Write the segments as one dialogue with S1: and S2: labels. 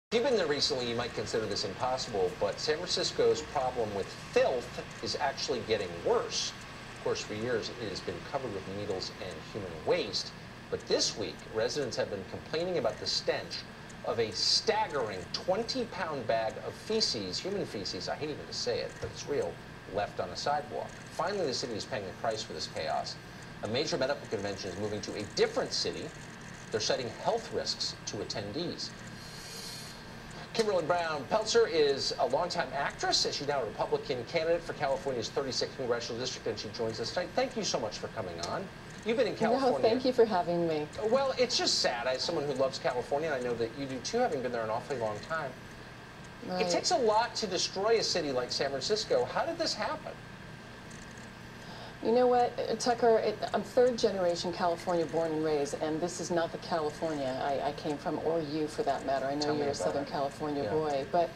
S1: If you've been there recently, you might consider this impossible, but San Francisco's problem with filth is actually getting worse. Of course, for years, it has been covered with needles and human waste. But this week, residents have been complaining about the stench of a staggering 20-pound bag of feces, human feces, I hate even to say it, but it's real, left on a sidewalk. Finally, the city is paying the price for this chaos. A major medical convention is moving to a different city. They're citing health risks to attendees. Kimberly Brown Peltzer is a longtime actress. She's now a Republican candidate for California's 36th Congressional District, and she joins us tonight. Thank you so much for coming on. You've been in California.
S2: No, thank you for having me.
S1: Well, it's just sad. As someone who loves California, and I know that you do too, having been there an awfully long time. Right. It takes a lot to destroy a city like San Francisco. How did this happen?
S2: You know what, Tucker, I'm third-generation California born and raised, and this is not the California I came from, or you for that matter. I know you're a Southern California boy. But,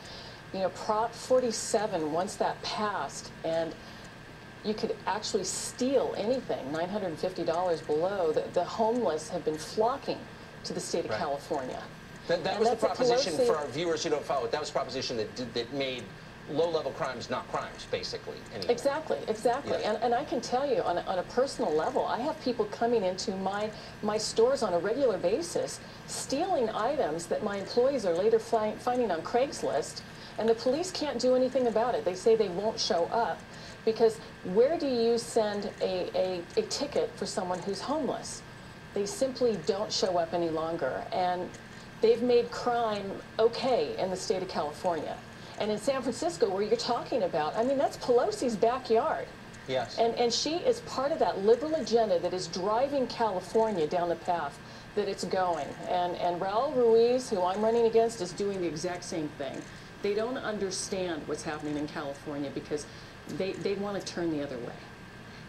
S2: you know, Prop 47, once that passed, and you could actually steal anything, $950 below, the homeless have been flocking to the state of California.
S1: That was the proposition, for our viewers who don't follow it, that was the proposition that made low-level crimes not crimes, basically. Anyway.
S2: Exactly. Yeah. And I can tell you, on a personal level, I have people coming into my stores on a regular basis, stealing items that my employees are later finding on Craigslist, and the police can't do anything about it. They say they won't show up, because where do you send a ticket for someone who's homeless? They simply don't show up any longer, and they've made crime okay in the state of California. And in San Francisco, where you're talking about, I mean, that's Pelosi's backyard.
S1: Yes.
S2: And she is part of that liberal agenda that is driving California down the path that it's going. And Raul Ruiz, who I'm running against, is doing the exact same thing. They don't understand what's happening in California because they want to turn the other way.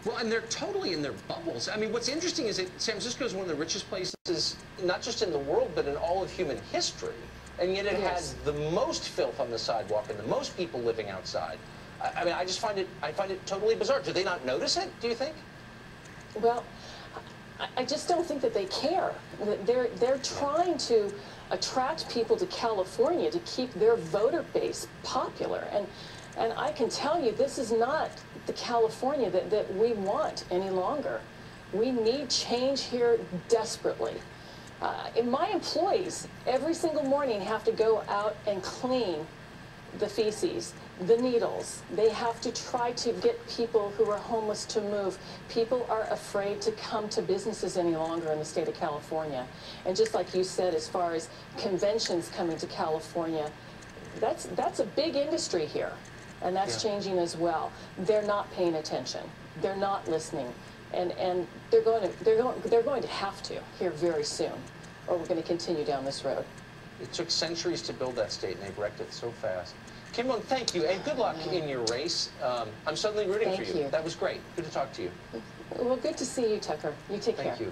S1: Well, and they're totally in their bubbles. I mean, what's interesting is that San Francisco is one of the richest places, not just in the world, but in all of human history. And yet it has the most filth on the sidewalk and the most people living outside. I mean, I find it totally bizarre. Do they not notice it, do you think?
S2: Well, I just don't think that they care. They're trying to attract people to California to keep their voter base popular. And I can tell you, this is not the California that we want any longer. We need change here desperately. My employees every single morning have to go out and clean the feces, the needles. They have to try to get people who are homeless to move. People are afraid to come to businesses any longer in the state of California. And just like you said, as far as conventions coming to California, that's a big industry here, and that's changing as well. They're not paying attention. They're not listening. And they're going to have to here very soon, or we're going to continue down this road.
S1: It took centuries to build that state, and they've wrecked it so fast. Kimberly, thank you, and good luck in your race. I'm suddenly rooting for you. That was great. Good to talk to you.
S2: Well, good to see you, Tucker. You take care.
S1: Thank you.